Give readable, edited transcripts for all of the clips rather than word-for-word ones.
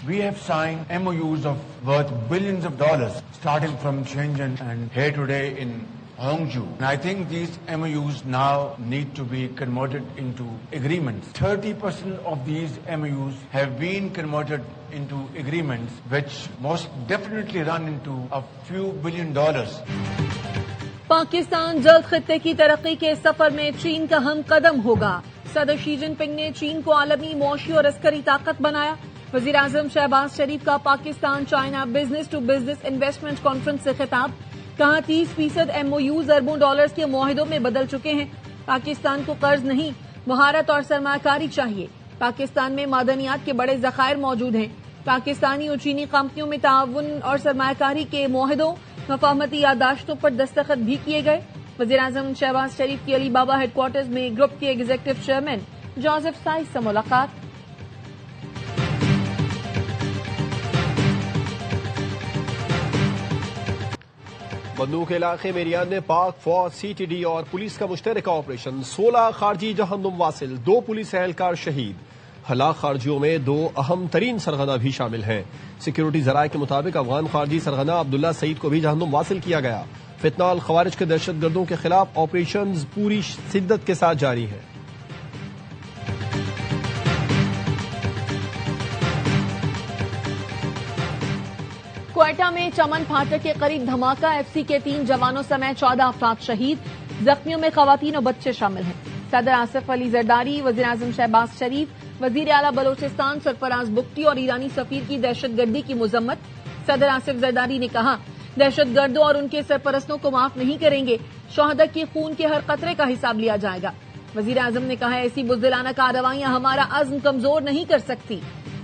We have signed MOUs of worth billions of dollars, starting from Shenzhen and here today in Hangzhou. And I think these MOUs now need to be converted into agreements. 30% of these MOUs have been converted into agreements which most definitely run into a few $billion. Pakistan جلد خطے کی ترقی کے سفر میں چین کا ہم قدم ہوگا. صدر شی جن پنگ نے چین کو عالمی معاشی اور عسکری طاقت بنایا. وزیر اعظم شہباز شریف کا Pakistan China business to business investment conference سے خطاب. کہا 30% MOUs اربوں ڈالرز کے معاہدوں میں بدل چکے ہیں. پاکستان کو قرض نہیں، مہارت اور سرمایہ کاری چاہیے. پاکستان میں معدنیات کے بڑے ذخائر موجود ہیں. پاکستانی اور چینی کمپنیوں میں تعاون اور سرمایہ کاری کے معاہدوں، مفاہمتی یادداشتوں پر دستخط بھی کیے گئے. وزیر اعظم شہباز شریف کی علی بابا ہیڈ کوارٹرز میں گروپ کے ایگزیکٹو چیئرمین جوزف سائز سے ملاقات. بندوق علاقے میں ایران نے پاک فوج، CTD اور پولیس کا مشترکہ آپریشن. 16 خارجی جہنم واصل، 2 پولیس اہلکار شہید. ہلاک خارجیوں میں 2 اہم ترین سرغنہ بھی شامل ہیں. سیکیورٹی ذرائع کے مطابق افغان خارجی سرغنہ عبداللہ سعید کو بھی جہنم واصل کیا گیا. فتنہ الخوارج کے دہشت گردوں کے خلاف آپریشنز پوری شدت کے ساتھ جاری ہیں. کوئٹہ میں چمن پھاٹک کے قریب دھماکہ. FC کے 3 جوانوں سمیت 14 افراد شہید. زخمیوں میں خواتین اور بچے شامل ہیں. صدر آصف علی زرداری، وزیر اعظم شہباز شریف، وزیر اعلیٰ بلوچستان سرفراز بگٹی اور ایرانی سفیر کی دہشت گردی کی مذمت. صدر آصف زرداری نے کہا دہشت گردوں اور ان کے سرپرستوں کو معاف نہیں کریں گے. شہداء کے خون کے ہر قطرے کا حساب لیا جائے گا. وزیر اعظم نے کہا ایسی بزدلانہ کارروائیاں ہمارا عزم کمزور نہیں کر سکتی.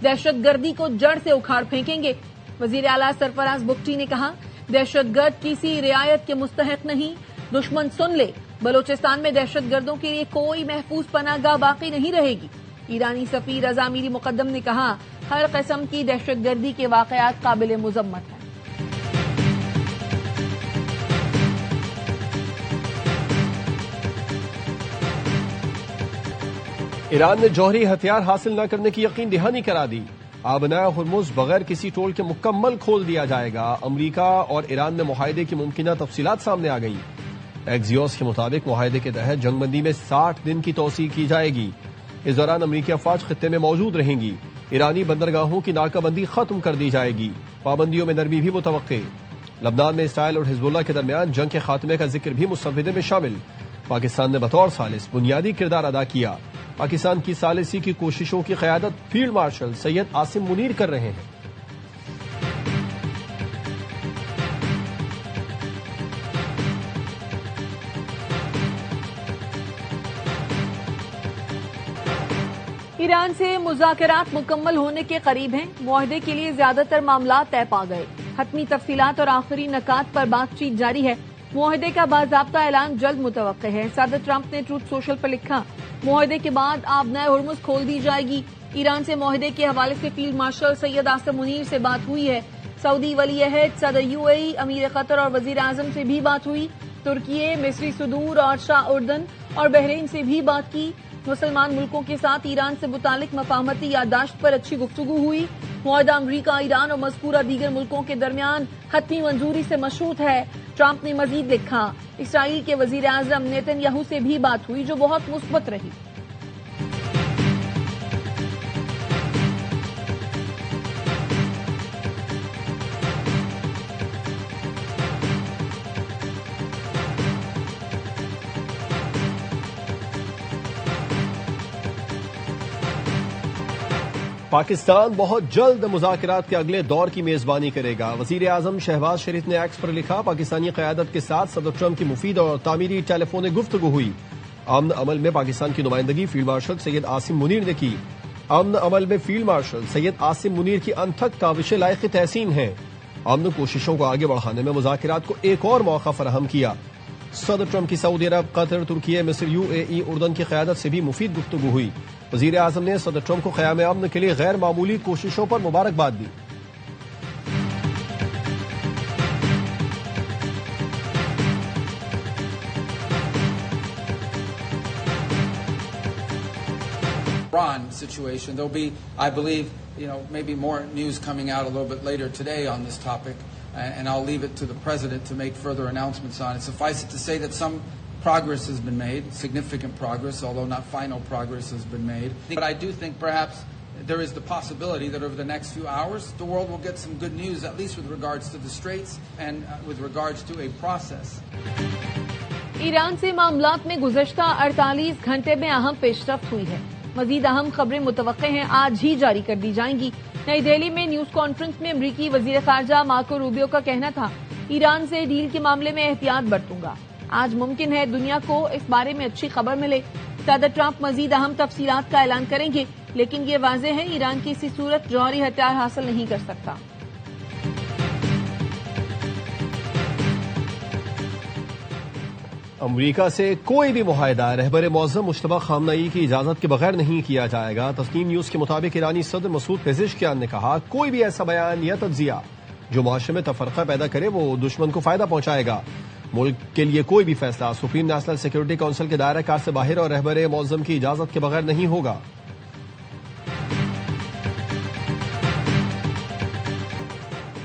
دہشت گردی کو جڑ سے اکھاڑ پھینکیں گے. وزیر اعلیٰ سرفراز بگٹی نے کہا دہشت گرد کسی رعایت کے مستحق نہیں. دشمن سن لے، بلوچستان میں دہشت گردوں کے لیے کوئی محفوظ پناہ گاہ باقی نہیں رہے گی. ایرانی سفیر رضا میری مقدم نے کہا ہر قسم کی دہشت گردی کے واقعات قابل مذمت ہیں. ایران نے جوہری ہتھیار حاصل نہ کرنے کی یقین دہانی کرا دی. آبنائے ہرمز بغیر کسی ٹول کے مکمل کھول دیا جائے گا. امریکہ اور ایران میں معاہدے کی ممکنہ تفصیلات سامنے آ گئی. ایکزیوس کے مطابق معاہدے کے تحت جنگ بندی میں 60 دن کی توسیع کی جائے گی. اس دوران امریکی افواج خطے میں موجود رہیں گی. ایرانی بندرگاہوں کی ناکہ بندی ختم کر دی جائے گی. پابندیوں میں نرمی بھی متوقع. لبنان میں اسرائیل اور حزب اللہ کے درمیان جنگ کے خاتمے کا ذکر بھی مسودے میں شامل. پاکستان نے بطور ثالث بنیادی کردار ادا کیا. پاکستان کی ثالثی کی کوششوں کی قیادت فیلڈ مارشل سید عاصم منیر کر رہے ہیں. ایران سے مذاکرات مکمل ہونے کے قریب ہیں. معاہدے کے لیے زیادہ تر معاملات طے پا گئے. حتمی تفصیلات اور آخری نکات پر بات چیت جاری ہے. معاہدے کا باضابطہ اعلان جلد متوقع ہے. صدر ٹرمپ نے ٹروتھ سوشل پر لکھا معاہدے کے بعد آبنائے ہرمز کھول دی جائے گی. ایران سے معاہدے کے حوالے سے فیلڈ مارشل سید عاصم منیر سے بات ہوئی ہے. سعودی ولی عہد، صدر UAE، امیر قطر اور وزیر اعظم سے بھی بات ہوئی. ترکی، مصری صدور اور شاہ اردن اور بحرین سے بھی بات کی. مسلمان ملکوں کے ساتھ ایران سے متعلق مفاہمتی یادداشت پر اچھی گفتگو ہوئی. معاہدہ امریکہ، ایران اور مذکورہ دیگر ملکوں کے درمیان حتمی منظوری سے مشروط ہے. ٹرمپ نے مزید لکھا اسرائیل کے وزیر اعظم نیتن یاہو سے بھی بات ہوئی جو بہت مثبت رہی. پاکستان بہت جلد مذاکرات کے اگلے دور کی میزبانی کرے گا. وزیر اعظم شہباز شریف نے ایکس پر لکھا پاکستانی قیادت کے ساتھ صدر ٹرمپ کی مفید اور تعمیری ٹیلی فونک گفتگو ہوئی. امن عمل میں پاکستان کی نمائندگی فیلڈ مارشل سید عاصم منیر نے کی. امن عمل میں فیلڈ مارشل سید عاصم منیر کی انتھک کاوشیں لائق تحسین ہیں. امن کوششوں کو آگے بڑھانے میں مذاکرات کو ایک اور موقع فراہم کیا. صدر ٹرمپ کی سعودی عرب، قطر، ترکی، مصر، UAE، اردن کی قیادت سے بھی مفید گفتگو ہوئی. وزیر اعظم نے صدر ٹرمپ کو قیام امن کے لیے غیر معمولی کوششوں پر مبارکباد دی. Iran situation. There'll be, I believe, maybe more news coming out a little bit later today on this topic, and I'll leave it to the President to make further announcements on it. Suffice it to say that some progress has been made, significant progress, although not final progress has been made. But I do think perhaps there is the possibility that over the next few hours, the world will get some good news, at least with regards to the Straits and with regards to a process. Iran سے معاملات میں گزشتہ 48 گھنٹے میں اہم پیشرفت ہوئی ہے. مزید اہم خبریں متوقع ہیں آج ہی جاری کر دی جائیں گی. نئی دہلی میں نیوز کانفرنس میں امریکی وزیر خارجہ مارکو روبیو کا کہنا تھا ایران سے ڈیل کے معاملے میں احتیاط برتوں گا. آج ممکن ہے دنیا کو اس بارے میں اچھی خبر ملے. صدر ٹرمپ مزید اہم تفصیلات کا اعلان کریں گے، لیکن یہ واضح ہے ایران کسی صورت جوہری ہتھیار حاصل نہیں کر سکتا. امریکہ سے کوئی بھی معاہدہ رہبر معظم مجتبی خامنئی کی اجازت کے بغیر نہیں کیا جائے گا. تسنیم نیوز کے مطابق ایرانی صدر مسعود پزشکیان نے کہا کوئی بھی ایسا بیان یا تجزیہ جو معاشرے میں تفرقہ پیدا کرے وہ دشمن کو فائدہ پہنچائے گا. ملک کے لیے کوئی بھی فیصلہ سپریم نیشنل سیکورٹی کونسل کے دائرہ کار سے باہر اور رہبر معظم کی اجازت کے بغیر نہیں ہوگا.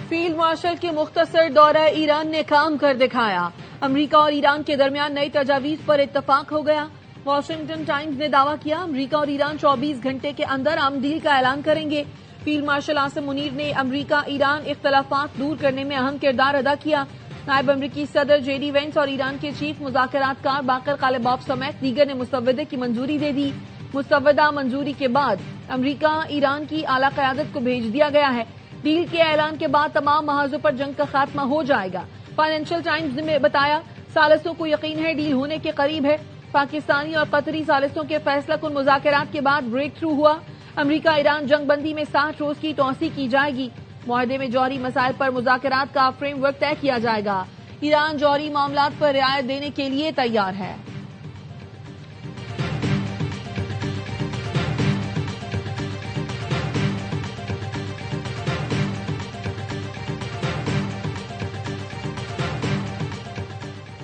فیلڈ مارشل کے مختصر دورہ ایران نے کام کر دکھایا. امریکہ اور ایران کے درمیان نئی تجاویز پر اتفاق ہو گیا. واشنگٹن ٹائمز نے دعویٰ کیا امریکہ اور ایران 24 گھنٹے کے اندر عام ڈیل کا اعلان کریں گے. فیلڈ مارشل عاصم منیر نے امریکہ ایران اختلافات دور کرنے میں اہم کردار ادا کیا. نائب امریکی صدر جے ڈی وینس اور ایران کے چیف مذاکرات کار باقر قالباف سمیت دیگر نے مسودے کی منظوری دے دی. مسودہ منظوری کے بعد امریکہ ایران کی اعلیٰ قیادت کو بھیج دیا گیا ہے. ڈیل کے اعلان کے بعد تمام محاذوں پر جنگ کا خاتمہ ہو جائے گا. فائنینشل ٹائمز نے بتایا ثالثوں کو یقین ہے ڈیل ہونے کے قریب ہے. پاکستانی اور قطری ثالثوں کے فیصلہ کن مذاکرات کے بعد بریک تھرو ہوا. امریکہ ایران جنگ بندی میں 60 روز کی توسیع کی جائے گی. معاہدے میں جوہری مسائل پر مذاکرات کا فریم ورک طے کیا جائے گا. ایران جوہری معاملات پر رعایت دینے کے لیے تیار ہے.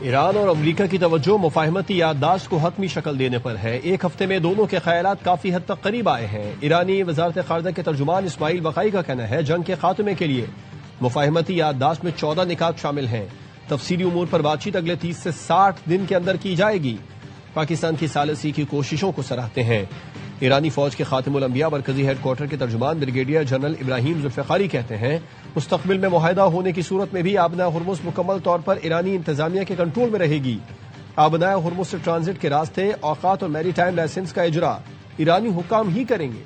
ایران اور امریکہ کی توجہ مفاہمتی یادداشت کو حتمی شکل دینے پر ہے. ایک ہفتے میں دونوں کے خیالات کافی حد تک قریب آئے ہیں. ایرانی وزارت خارجہ کے ترجمان اسماعیل بقائی کا کہنا ہے جنگ کے خاتمے کے لیے مفاہمتی یادداشت میں 14 نکات شامل ہیں. تفصیلی امور پر بات چیت اگلے 30 سے 60 دن کے اندر کی جائے گی. پاکستان کی ثالثی کی کوششوں کو سراہتے ہیں. ایرانی فوج کے خاتم الانبیاء مرکزی ہیڈ کوارٹر کے ترجمان بریگیڈیئر جنرل ابراہیم ذوالفقاری کہتے ہیں مستقبل میں معاہدہ ہونے کی صورت میں بھی آبنائے ہرمز مکمل طور پر ایرانی انتظامیہ کے کنٹرول میں رہے گی. آبنائے ہرمز سے ٹرانزٹ کے راستے اوقات اور میری ٹائم لائسنس کا اجرا ایرانی حکام ہی کریں گے.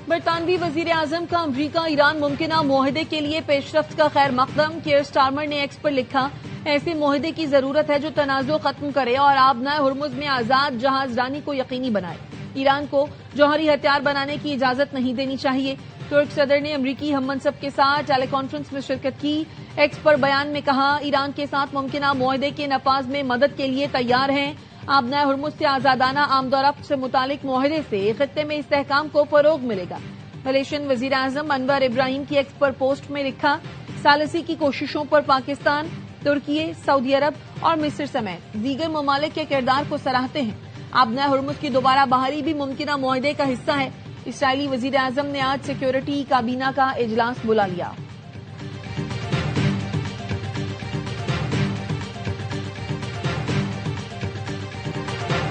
برطانوی وزیر اعظم کا امریکہ ایران ممکنہ معاہدے کے لیے پیش رفت کا خیر مقدم. کیئر سٹارمر نے ایکس پر لکھا ایسے معاہدے کی ضرورت ہے جو تنازع ختم کرے اور آبنائے ہرمز میں آزاد جہاز رانی کو یقینی بنائے. ایران کو جوہری ہتھیار بنانے کی اجازت نہیں دینی چاہیے. ترک صدر نے امریکی ہم منصب کے ساتھ ٹیلی کانفرنس میں شرکت کی. ایکس پر بیان میں کہا ایران کے ساتھ ممکنہ معاہدے کے نفاذ میں مدد کے لیے تیار ہیں. آبنائے ہرمز سے آزادانہ آمد و رفت سے متعلق معاہدے سے خطے میں استحکام کو فروغ ملے گا. ملیشین وزیر اعظم انور ابراہیم کی ایکس پر پوسٹ میں لکھا ثالثی کی کوششوں پر پاکستان، ترکی، سعودی عرب اور مصر سمیت دیگر ممالک کے کردار کو سراہتے ہیں. آبنائے ہرمز کی دوبارہ بحالی بھی ممکنہ معاہدے کا حصہ ہے. اسرائیلی وزیر اعظم نے آج سیکیورٹی کابینہ کا اجلاس بلا لیا.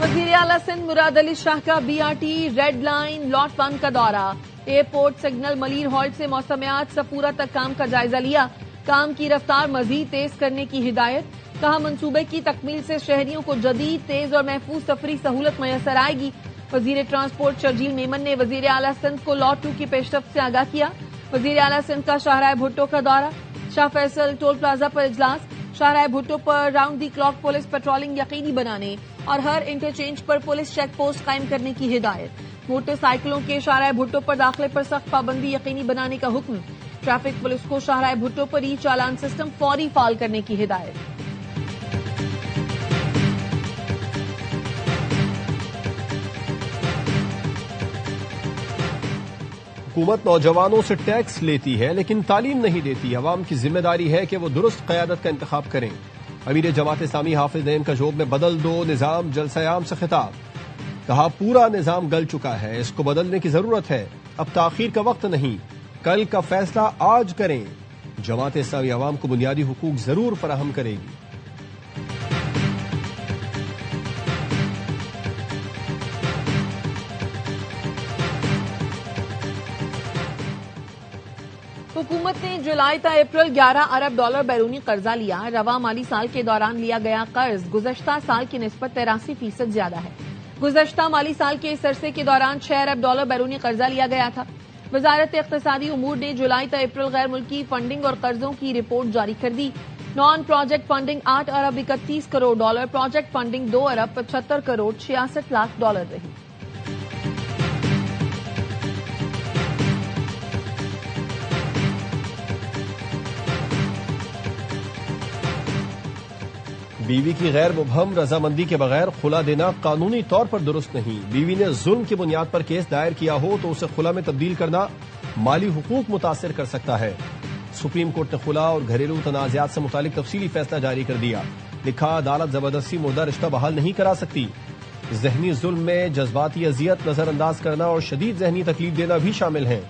وزیر اعلی سندھ مراد علی شاہ کا B R T red line lot 1 کا دورہ. ایئرپورٹ سگنل ملیر ہالٹ سے موسمیات سفورہ تک کام کا جائزہ لیا. کام کی رفتار مزید تیز کرنے کی ہدایت. کہا منصوبے کی تکمیل سے شہریوں کو جدید، تیز اور محفوظ سفری سہولت میسر آئے گی. وزیر ٹرانسپورٹ شرجیل میمن نے وزیر اعلی سندھ کو لاٹ 2 کی پیش رفت سے آگاہ کیا. وزیر اعلی سندھ کا شاہراہ بھٹو کا دورہ. شاہ فیصل ٹول پلازا پر اجلاس. شاہراہ بھٹو پر round the clock police patrolling یقینی بنانے اور ہر انٹرچینج پر پولیس چیک پوسٹ قائم کرنے کی ہدایت. موٹر سائیکلوں کے شاہراہ بھٹو پر داخلے پر سخت پابندی یقینی بنانے کا حکم. ٹریفک پولیس کو شاہراہ بھٹو پر ای چالان سسٹم فوری فعال کرنے کی ہدایت. حکومت نوجوانوں سے ٹیکس لیتی ہے لیکن تعلیم نہیں دیتی. عوام کی ذمہ داری ہے کہ وہ درست قیادت کا انتخاب کریں. امیر جماعت اسلامی حافظ نعیم کا جوب میں بدل دو نظام جلسہ عام سے خطاب. کہا پورا نظام گل چکا ہے, اس کو بدلنے کی ضرورت ہے, اب تاخیر کا وقت نہیں, کل کا فیصلہ آج کریں. جماعت اسلامی عوام کو بنیادی حقوق ضرور فراہم کرے گی. حکومت نے جولائی تا اپریل 11 ارب ڈالر بیرونی قرضہ لیا. رواں مالی سال کے دوران لیا گیا قرض گزشتہ سال کی نسبت 83% زیادہ ہے. گزشتہ مالی سال کے اس عرصے کے دوران 6 ارب ڈالر بیرونی قرضہ لیا گیا تھا. وزارت اقتصادی امور نے جولائی تا اپریل غیر ملکی فنڈنگ اور قرضوں کی رپورٹ جاری کر دی. نان پروجیکٹ فنڈنگ 8 ارب 31 کروڑ ڈالر, پروجیکٹ فنڈنگ 2 ارب 75 کروڑ 66 لاکھ ڈالر رہی. بیوی کی غیر مبہم رضامندی کے بغیر خلا دینا قانونی طور پر درست نہیں. بیوی نے ظلم کی بنیاد پر کیس دائر کیا ہو تو اسے خلا میں تبدیل کرنا مالی حقوق متاثر کر سکتا ہے. سپریم کورٹ نے خلا اور گھریلو تنازعات سے متعلق تفصیلی فیصلہ جاری کر دیا. لکھا عدالت زبردستی مردہ رشتہ بحال نہیں کرا سکتی. ذہنی ظلم میں جذباتی اذیت, نظر انداز کرنا اور شدید ذہنی تکلیف دینا بھی شامل ہیں.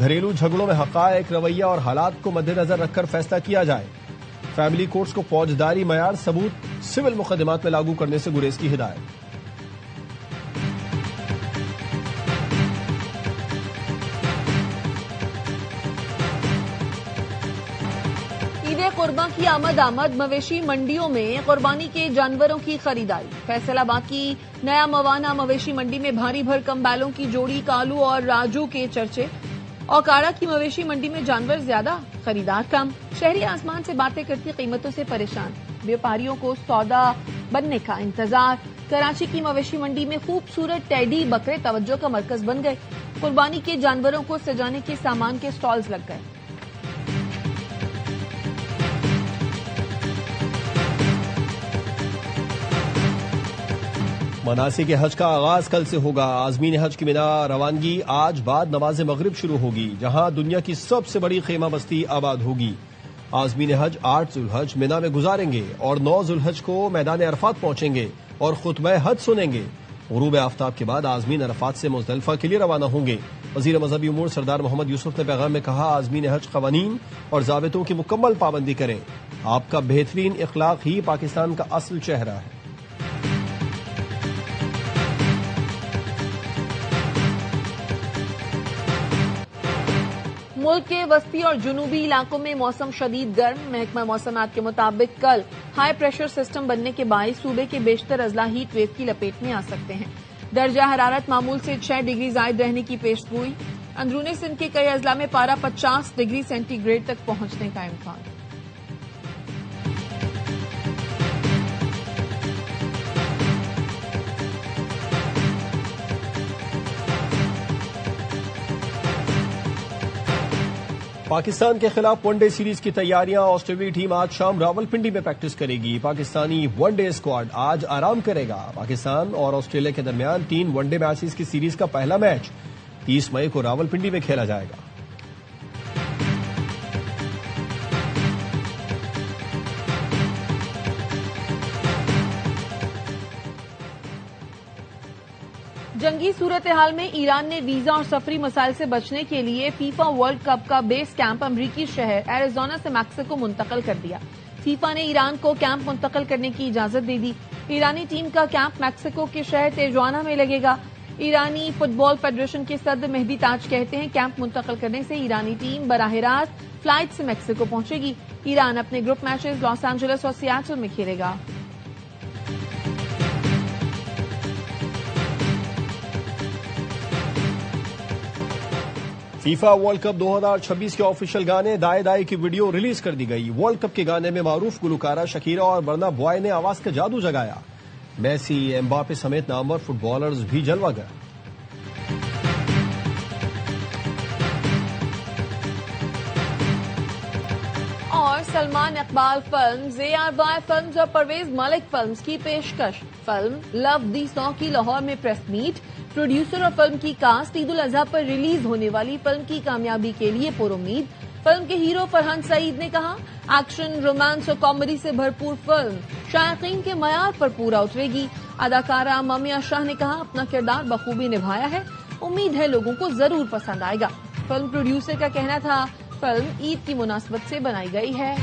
گھریلو جھگڑوں میں حقائق, رویہ اور حالات کو مد نظر رکھ کر فیصلہ کیا جائے. فیملی کورٹس کو فوجداری معیار ثبوت سول مقدمات میں لاگو کرنے سے گریز کی ہدایت. عید قرباں کی آمد مویشی منڈیوں میں قربانی کے جانوروں کی خریداری. فیصل آباد کی نیا موانا مویشی منڈی میں بھاری بھرکم بیلوں کی جوڑی کالو اور راجو کے چرچے. اوکاڑا کی مویشی منڈی میں جانور زیادہ, خریدار کم. شہری آسمان سے باتیں کرتی قیمتوں سے پریشان, بیوپاریوں کو سودا بننے کا انتظار. کراچی کی مویشی منڈی میں خوبصورت ٹیڈی بکرے توجہ کا مرکز بن گئے. قربانی کے جانوروں کو سجانے کے سامان کے سٹالز لگ گئے. مناسک حج کا آغاز کل سے ہوگا. عازمین حج کی مینا روانگی آج بعد نماز مغرب شروع ہوگی, جہاں دنیا کی سب سے بڑی خیمہ بستی آباد ہوگی. عازمین حج 8 ذوالحج مینا میں گزاریں گے اور 9 ذوالحج کو میدان عرفات پہنچیں گے اور خطبہ حج سنیں گے. غروب آفتاب کے بعد عازمین عرفات سے مزدلفہ کے لیے روانہ ہوں گے. وزیر مذہبی امور سردار محمد یوسف نے پیغام میں کہا, عازمین حج قوانین اور ضابطوں کی مکمل پابندی کریں. آپ کا بہترین اخلاق ہی پاکستان کا اصل چہرہ ہے. ملک کے وسطی اور جنوبی علاقوں میں موسم شدید گرم. محکمہ موسمیات کے مطابق کل ہائی پریشر سسٹم بننے کے باعث صوبے کے بیشتر اضلاع ہیٹ ویو کی لپیٹ میں آ سکتے ہیں. درجہ حرارت معمول سے 6 ڈگری زائد رہنے کی پیش گوئی. اندرون سندھ کے کئی اضلاع میں پارہ 50 ڈگری سینٹی گریڈ تک پہنچنے کا امکان. پاکستان کے خلاف ون ڈے سیریز کی تیاریاں. آسٹریلوی ٹیم آج شام راولپنڈی میں پریکٹس کرے گی. پاکستانی ون ڈے اسکواڈ آج آرام کرے گا. پاکستان اور آسٹریلیا کے درمیان 3 ون ڈے میچز کی سیریز کا پہلا میچ 30 مئی کو راولپنڈی میں کھیلا جائے گا. جنگی صورتحال میں ایران نے ویزا اور سفری مسائل سے بچنے کے لیے فیفا ورلڈ کپ کا بیس کیمپ امریکی شہر ایریزونا سے میکسیکو منتقل کر دیا. فیفا نے ایران کو کیمپ منتقل کرنے کی اجازت دے دی. ایرانی ٹیم کا کیمپ میکسیکو کے شہر تیجوانا میں لگے گا. ایرانی فٹ بال فیڈریشن کے صدر مہدی تاج کہتے ہیں کیمپ منتقل کرنے سے ایرانی ٹیم براہ راست فلائٹ سے میکسیکو پہنچے گی. ایران اپنے گروپ میچز لاس اینجلس اور سیاٹل میں کھیلے گا. فیفا ورلڈ کپ 2026 کے آفیشیل گانے دائے دائے کی ویڈیو ریلیز کر دی گئی. ورلڈ کپ کے گانے میں معروف گلوکارہ شکیرا اور برنا بوائے نے آواز کا جادو جگایا. میسی, ایمباپے سمیت نامور فٹ بالرز بھی جلوہ گر. اور Salman Iqbal films, ARY films اور پرویز ملک فلمز کی پیشکش. فلم لو دی 100 کی لاہور میں پریس میٹ. پروڈیوسر اور فلم کی کاسٹ عید الاضحیٰ پر ریلیز ہونے والی فلم کی کامیابی کے لیے پرامید۔ فلم کے ہیرو فرحان سعید نے کہا، ایکشن، رومانس اور کامیڈی سے بھرپور فلم شائقین کے معیار پر پورا اترے گی۔ اداکارہ مامیہ شاہ نے کہا، اپنا کردار بخوبی نبھایا ہے، امید ہے لوگوں کو ضرور پسند آئے گا۔ فلم پروڈیوسر کا کہنا تھا، فلم عید کی مناسبت سے بنائی گئی ہے۔